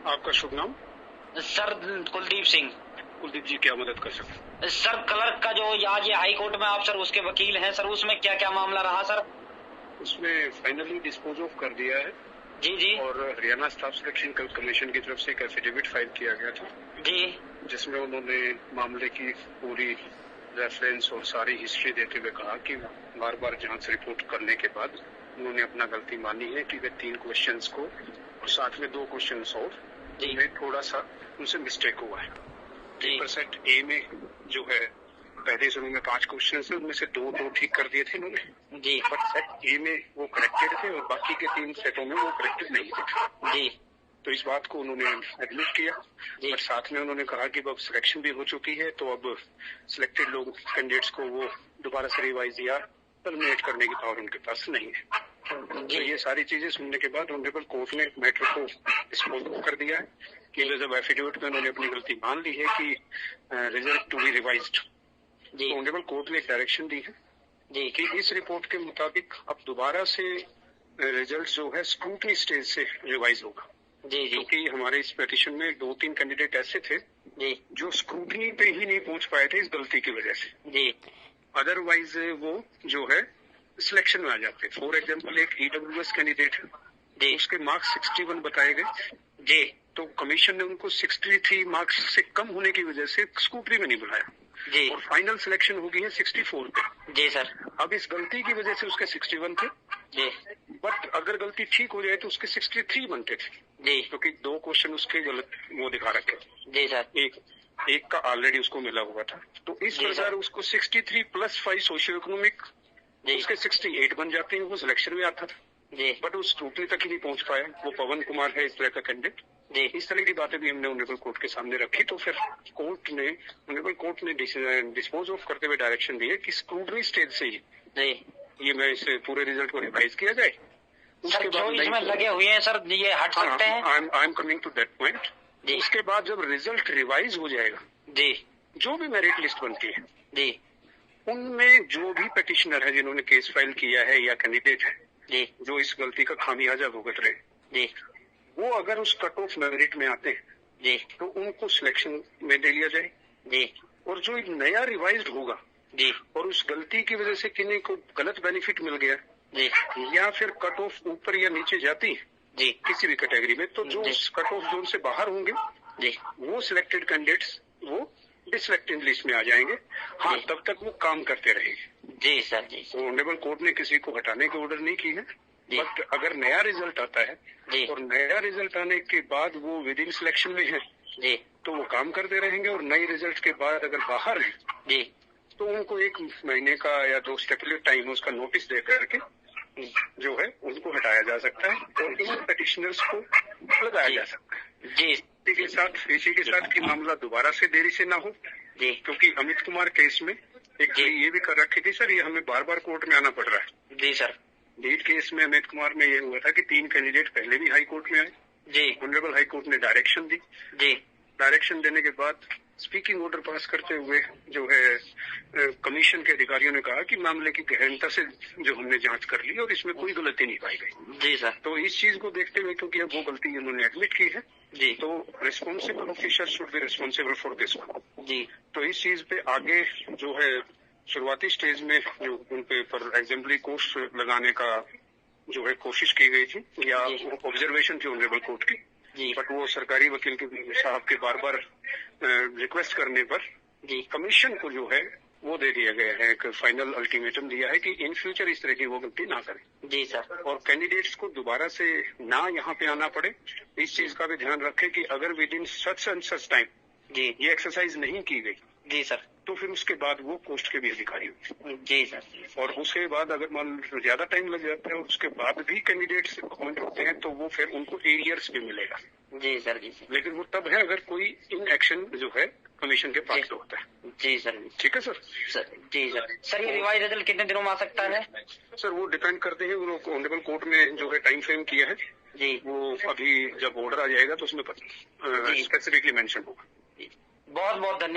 आपका शुभ नाम? सर कुलदीप सिंह। कुलदीप जी, क्या मदद कर सकते हैं? सर क्लर्क का जो आज ये हाई कोर्ट में आप सर उसके वकील हैं सर, उसमें क्या क्या मामला रहा सर? उसमें फाइनली डिस्पोज ऑफ कर दिया है जी जी। और हरियाणा स्टाफ सिलेक्शन कमीशन की तरफ से एक एफिडेविट फाइल किया गया था जी। जिसमें उन्होंने मामले की पूरी रेफरेंस और सारी हिस्ट्री देते हुए कहा कि बार बार जांच रिपोर्ट करने के बाद उन्होंने अपना गलती मानी है कि वे 3 क्वेश्चंस को और साथ में 2 क्वेश्चंस और में थोड़ा सा उनसे मिस्टेक हुआ है। 3% ए में जो है पहले शुरू में 5 क्वेश्चन थे, उनमें से 2 ठीक कर दिए थे इन्होंने जी। बट सेट ए में वो करेक्टेड थे और बाकी के 3 सेटों में वो करेक्टेड नहीं थे जी। तो इस बात को उन्होंने एडमिट किया बट साथ में उन्होंने कहा कि अब सिलेक्शन भी हो चुकी है तो अब सिलेक्टेड लोग कैंडिडेट्स को वो दोबारा से रिवाइज या टर्मिनेट करने की पावर उनके पास नहीं है। तो ये सारी चीजें सुनने के बाद ऑनरेबल कोर्ट ने मैटर को डिस्पोज कर दिया है कि जब एफिडेविट में उन्होंने अपनी गलती मान ली है कि रिजल्ट टू बी रिवाइज्ड, तो ऑनरेबल कोर्ट ने एक डायरेक्शन दी है कि इस रिपोर्ट के मुताबिक अब दोबारा से रिजल्ट जो है स्क्रूटनी स्टेज से रिवाइज होगा। क्योंकि हमारे इस पिटीशन में 2-3 कैंडिडेट ऐसे थे जो स्क्रूटनी पे ही नहीं पहुंच पाए थे इस गलती की वजह से, अदरवाइज वो जो है सिलेक्शन में आ जाते। फॉर एग्जाम्पल एक EWS कैंडिडेट है, उसके मार्क्स 61 बताए गए तो कमीशन ने उनको 63 मार्क्स से कम होने की वजह से स्कूटरी में नहीं बुलाया और फाइनल सिलेक्शन हो गई है 64 पे। जी सर। अब इस गलती की वजह से उसके 61 थे बट अगर गलती ठीक हो जाए तो उसके 63 बनते थे क्योंकि 2 क्वेश्चन उसके गलत वो दिखा रखे जी सर। एक का ऑलरेडी उसको मिला हुआ था तो इस प्रकार उसको 63 + 5 सोशियो इकोनॉमिक उसके 68 बन जाते हैं, वो सिलेक्शन में आता था बट वो स्क्रूटनी तक ही नहीं पहुंच पाया। वो पवन कुमार है इस तरह का कैंडिडेट। इस तरह की बातें भी हमने ऑनरेबल कोर्ट के सामने रखी तो फिर ऑनरेबल कोर्ट ने डिस्पोज ऑफ करते हुए डायरेक्शन दी है कि स्क्रूटनी स्टेज से ही ये मैं इस पूरे रिजल्ट को रिवाइज किया जाए। उसके बाद इसमें लगे हुए हैं सर, ये हट सकते हैं। I am coming to that point. उसके बाद जब रिजल्ट रिवाइज हो जाएगा जो भी मेरिट लिस्ट बनती है उनमें जो भी पिटिशनर है जिन्होंने केस फाइल किया है या कैंडिडेट है जो इस गलती का खामियाजा भुगत रहे वो अगर उस कट ऑफ मेरिट में आते हैं तो उनको सिलेक्शन में दे लिया जाए और जो एक नया रिवाइज्ड होगा और उस गलती की वजह से किन्हीं को गलत बेनिफिट मिल गया या फिर कट ऑफ ऊपर या नीचे जाती है किसी भी कैटेगरी में तो जो उस कट ऑफ जोन से बाहर होंगे वो सिलेक्टेड कैंडिडेट्स वो डिसलेक्टेड लिस्ट में आ जाएंगे। हाँ, तब तक वो काम करते रहेंगे। जी सर। तो ऑनरेबल कोर्ट ने किसी को हटाने की ऑर्डर नहीं की है बट अगर नया रिजल्ट आता है और नया रिजल्ट आने के बाद वो विद इन सिलेक्शन में है तो वो काम करते रहेंगे और नए रिजल्ट के बाद अगर बाहर है तो उनको 1 महीने का या 2 स्टेपुलेट टाइम उसका नोटिस दे करके जो है उनको हटाया जा सकता है और इन पिटिशनर्स को लगाया जा सकता है। इसी के साथ कि मामला दोबारा से देरी से ना हो क्योंकि अमित कुमार केस में एक ये भी कर रखी थी सर, ये हमें बार बार कोर्ट में आना पड़ रहा है। जी सर। लीड केस में अमित कुमार में ये हुआ था कि 3 कैंडिडेट पहले भी हाई कोर्ट में आए। ऑनरेबल हाई कोर्ट ने डायरेक्शन दी। डायरेक्शन देने के बाद स्पीकिंग ऑर्डर पास करते हुए जो है कमीशन के अधिकारियों ने कहा कि मामले की गहनता से जो हमने जांच कर ली और इसमें कोई गलती नहीं पाई गई। जी सर। तो इस चीज को देखते हुए क्योंकि अब वो गलती उन्होंने एडमिट की है तो responsible officer should be responsible for this. तो इस चीज पे आगे जो है शुरुआती स्टेज में जो उनपे पर एग्जाम्पली कोर्स लगाने का जो है कोशिश की गई थी या ऑब्जर्वेशन थी ऑनरेबल कोर्ट की बट वो सरकारी वकील के साहब के बार बार रिक्वेस्ट करने पर कमीशन को जो है वो दे दिया गया है, एक फाइनल अल्टीमेटम दिया है कि इन फ्यूचर इस तरह की वो गलती ना करें। जी सर। और कैंडिडेट्स को दोबारा से ना यहाँ पे आना पड़े इस चीज का भी ध्यान रखें कि अगर with in such and such time ये एक्सरसाइज नहीं की गई सर तो फिर उसके बाद वो पोस्ट के भी अधिकारी होंगे। जी सर। और उसके बाद अगर मान ज्यादा टाइम लग जाता है और उसके बाद भी कैंडिडेट्स अपॉइंट होते हैं तो वो फिर उनको एरियर्स भी मिलेगा। जी सर। लेकिन वो तब है अगर कोई इन एक्शन जो है कमीशन के पास होता है। जी सर। ठीक है सर। जी सर। सर ये रिवाइज रिजल्ट कितने दिनों में आ सकता है? सर वो डिपेंड करते हैं, वो ऑनरेबल कोर्ट में जो है टाइम फ्रेम किया है वो अभी जब ऑर्डर आ जाएगा तो उसमें स्पेसिफिकली मेंशन होगा। बहुत बहुत धन्यवाद।